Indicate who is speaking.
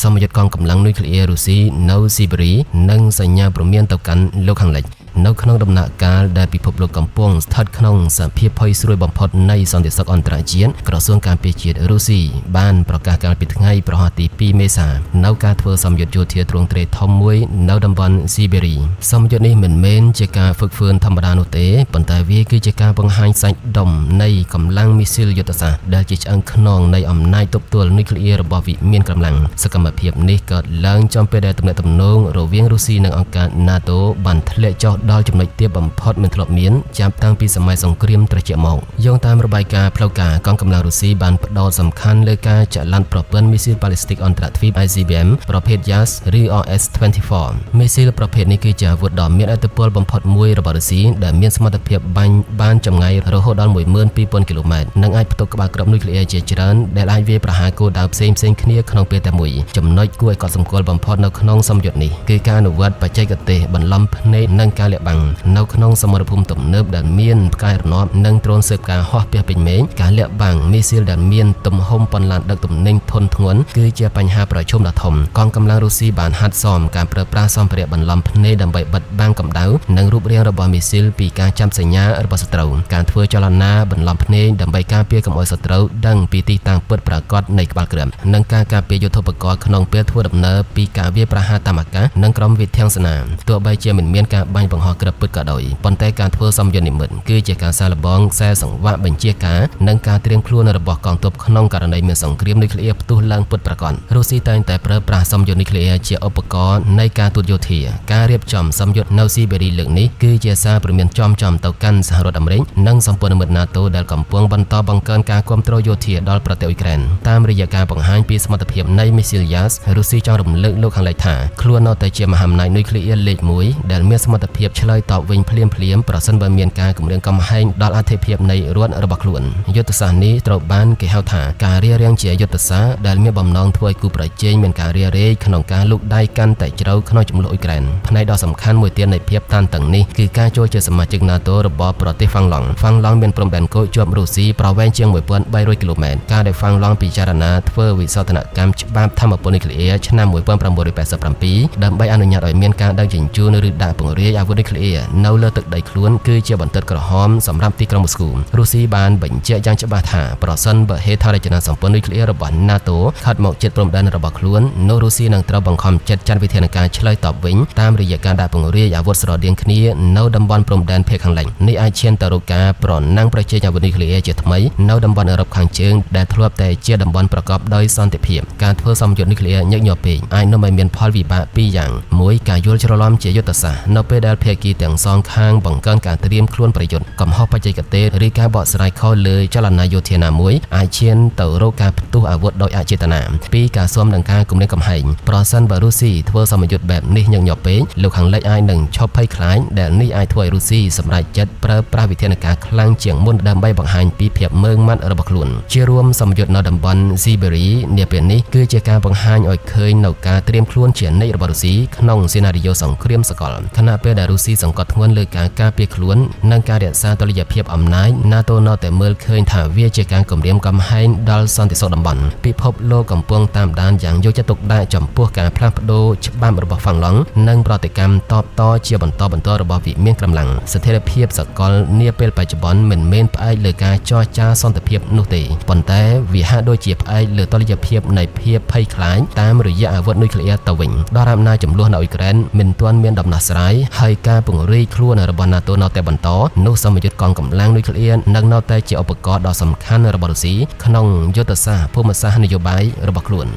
Speaker 1: សមយុទ្ធកងកម្លាំងនុយក្លេអ៊ែររុស្ស៊ីនៅស៊ីបេរីនិងសញ្ញាព្រមានទៅកាន់លោកខាងលិចនៅក្នុងដំណាក់កាលដែលពិភពលោកកំពុងស្ថិតក្នុងសភាពភ័យស្រួលបំផុតនៃសន្តិសុខអន្តរជាតិក្រសួងការពារជាតិរុស្ស៊ីបានប្រកាសកាលពីថ្ងៃប្រហ័សទី2មេសានៅការធ្វើសម្ពយុទ្ធយោធាទ្រង់ទ្រាយធំមួយនៅតំបន់ស៊ីបេរីសម្ពយុទ្ធនេះមិនមែនជាការហ្វឹកហ្វឺនធម្មតានោះទេប៉ុន្តែវាគឺជាការបង្ហាញសាច់ដុំនៃកម្លាំងមីស៊ីលយុទ្ធសាស្ត្រដែលជាឆ្អឹងខ្នងនៃអំណាចទប់ទល់នុយក្លេអ៊ែររបស់វិមានកម្លាំងសកម្មភាពនេះកើតឡើងចំពេលដែលទំនាក់ទំនងរវាងរុស្ស៊ីនិងអង្គការ NATO បានធ្លាក់ចុះដល់ចំណុចទាបបំផុតមិនធ្លាប់មានចាប់តាំងពីសម័យសង្គ្រាមត្រជាក់មកយោងតាមរបាយការណ៍ផ្លូវការកងកម្លាំងរុស្ស៊ីបានផ្ដោតសំខាន់លើការចាក់ឡានប្រព័ន្ធមីស៊ីលបាល់ីស្ទិកអន្តរទ្វីប ICBM ប្រភេទ YAS ឬ RS-24 មីស៊ីលប្រភេទនេះគឺជាអាវុធដ៏មានឥទ្ធិពលបំផុតមួយរបស់រុស្ស៊ីដែលមានសមត្ថភាពបាញ់បានចម្ងាយរហូតដល់ 12000 គីឡូម៉ែត្រនិងអាចផ្ទុកក្បាលគ្រាប់នុយក្លេអ៊ែរជាច្រើនដែលអាចវាយប្រហារគោលដៅផ្សេងៗគ្នាក្នុងពេលតែមួយចំណុចគួរឲ្យកត់សម្គាល់បំផុតនៅក្នុងសម្ពយុទ្ធនេះគឺការអនុវត្តបច្ចេកទេសបន្លំភ្នែកនិងការលាក់បាំងនៅក្នុងសមរភូមិទំនើបដែលមានផ្កាយរណបនិងដ្រូនស៊ើបការហោះពាសពេញមេឃការលាក់បាំងមីស៊ីលដែលមានទំហំប៉ុនឡានដឹកទំនិញធុនធ្ងន់គឺជាបញ្ហាប្រឈមដ៏ធំកងកម្លាំងរុស្ស៊ីបានហាត់សមការប្រើប្រាស់សម្ភារៈបន្លំភ្នែកដើម្បីបិទបាំងកម្ដៅនិងរូបរាងរបស់មីស៊ីលពីការចាំសញ្ញារបស់សត្រូវការធ្វើចលនាបន្លំភ្នែកដើម្បីការពារកុំឲ្យសត្រូវដឹងពីទីតាំងពិតប្រាកដនៃក្បាលគ្រាប់និងការការពារយុទ្ធោបករណ៍ក្នុងពេលធ្វើដំណើរពីការវាយប្រហារតាមអាកាសនិងក្រុមវិធានសេនាទោះបីជាមិនមានការបាញ់បង្ហោះគ្រាប់ពិតក៏ដោយប៉ុន្តែការធ្វើសម្ពយុទ្ធនិម្មិតគឺជាការសាកល្បងខ្សែសង្វាក់បញ្ជាការនិងការត្រៀមខ្លួនរបស់កងទ័ពក្នុងករណីមានសង្គ្រាមនុយក្លេអ៊ែរផ្ទុះឡើងពិតប្រាកដរុស្ស៊ីតែងតែប្រើប្រាស់សម្ពយុទ្ធនុយក្លេអ៊ែរជាឧបករណ៍នៃការទូតយោធាការរៀបចំសម្ពយុទ្ធនៅស៊ីបេរីលើកនេះគឺជាសារព្រមានចំទៅកាន់សហរដ្ឋអាមេរិកនិងសម្ព័ន្ធមិត្ត NATO ដែលកំពុងបន្តបង្កើនការគាំទ្រយោធាដល់ប្រទេសអ៊ុយក្រែនតាមរយៈការបង្ហាញពីសមត្ថភាពនៃមីស៊ីល YAS រុស្ស៊ីចង់រំលឹកលោកខាងលិចថាខ្លួននៅតែជាមហាអំណាចនុយក្លេអ៊ែរលេខ1ដែលមានសមត្ថភាពឆ្លើយតបវិញភ្លាមប្រសិនបើមានការគំរាមកំហែងដល់អធិភាពនៃរដ្ឋរបស់ខ្លួនយុទ្ធសាស្ត្រនេះត្រូវបានគេហៅថាការរារាំងជាយុទ្ធសាស្ត្រដែលមានបំណងធ្វើឲ្យគូប្រជែងមានការរារែកក្នុងការលូកដៃកាន់តែជ្រៅក្នុងចំនួនអ៊ុយក្រែនផ្នែកដ៏សំខាន់មួយទៀតនៃភាពតានតឹងនេះគឺការចូលជាសមាជិក NATO របស់ប្រទេសហ្វាំងឡង់មានព្រំដែនគោកជាប់រុស្ស៊ីប្រវែងជាង 1300 គីឡូម៉ែត្រការដែលហ្វាំងឡង់ពិចារណាធ្វើវិសោធនកម្មច្បាប់ថាមពលនុយក្លេអ៊ែរឆ្នាំ 1987 ដើម្បីអនុញ្ញាតឲ្យមានការដឹកជញ្ជូនឬដាក់ពង្រាយអាវុធនុយក្លេអ៊ែរនៅលើទឹកដីខ្លួនគឺជាបន្ទិតក្រហមសម្រាប់ទីក្រុងមូស្គូរុស្ស៊ីបានបញ្ជាក់យ៉ាងច្បាស់ថាប្រសិនបើហេដ្ឋារចនាសម្ព័ន្ធនុយក្លេអ៊ែររបស់ NATO ខិតមកជិតព្រំដែនរបស់ខ្លួននោះរុស្ស៊ីនឹងត្រូវបង្ខំចិត្តចាត់វិធានការឆ្លើយតបវិញតាមរយៈការដាក់ពង្រាយអាវុធស្រដៀងគ្នានៅតំបន់ព្រំដែនភាគខាងលិចនេះអាចឈានទៅរកការប្រណាំងប្រជែងអាវុធនុយក្លេអ៊ែរជាថ្មីនៅតំបន់អឺរ៉ុបខាងជើងដែលធ្លាប់តែជាតំបន់ប្រកបដោយសន្តិភាពការធ្វើសម្ពយុទ្ធនុយក្លេអ៊ែរញឹកញាប់ពេកអាចនាំឲ្យមានផលវិបាកពីរយ៉ាងមួយការយល់ច្រឡំជាយុទ្ធសាស្ត្រនៅពេលដែលភាគីទាំងសងខាងបង្កើនការត្រៀមខ្លួនប្រយុទ្ធកំហុសបច្ចេកទេសឬការបកស្រាយខុសលើចលនាយោធាណាមួយអាចឈានទៅរកការផ្ទុះអាវុធដោយអចេតនាពីការស៊ាំនឹងការគំរាមកំហែងប្រសិនបើរុស្ស៊ីធ្វើសម្ពយុទ្ធបែបនេះញឹកញាប់ពេកលោកខាងលិចអាចនឹងឈប់ភ័យខ្លាចដែលនេះអាចធ្វើឲ្យរុស្ស៊ីសម្រេចចិត្តប្រើប្រាស់វិធានការខ្លាំងជាងមុនដើម្បីបង្ហាញពីភាពម៉ឺងម៉ាត់របស់ខ្លួនជារួមសម្ពយុទ្ធនៅតំបន់ស៊ីបេរីនាពេលនេះគឺជាការបង្ហាញឲ្យឃើញនៅការត្រៀមខ្លួនជានិច្ចរបស់រុស្ស៊ីក្នុងសេណារីយ៉ូសង្គ្រាមសកលខណៈពេលដែលរុស្ស៊ីសង្កត់ធ្ងន់លើការការពារខ្លួននិងការរក្សាតុល្យភាពអំណាច NATO នៅតែមើលឃើញថាវាជាការគំរាមកំហែងដល់សន្តិសុខតំបន់ពិភពលោកកំពុងតាមដានយ៉ាងយកចិត្តទុកដាក់ចំពោះការផ្លាស់ប្ដូរច្បាប់របស់ហ្វាំងឡង់និងប្រតិកម្មតបតជាបន្តរបស់វិមានកម្លាំងស្ថិរភាពសកលនាពេលបច្ចុប្បន្នមិនមែនផ្អែកលើការចរចាសន្តិភាពនោះទេប៉ុន្តែវាហាក់ដូចជាផ្អែកលើតុល្យភាពនៃភាពភ័យខ្លាចតាមរយៈអាវុធនុយក្លេអ៊ែរទៅវិញដល់អំណាចចំនួននៅអ៊ុយក្រែនមិនទាន់មានដំណោះស្រាយហើយការពង្រីកខ្លួនរបស់ NATO នៅតែបន្តនោះសម្ពយុទ្ធកងកម្លាំងនុយក្លេអ៊ែរនឹងនៅតែជាឧបករណ៍ដ៏សំខាន់របស់រុស្ស៊ីក្នុងយុទ្ធសាស្ត្រភូមិសាស្ត្រនយោបាយរបស់ខ្លួន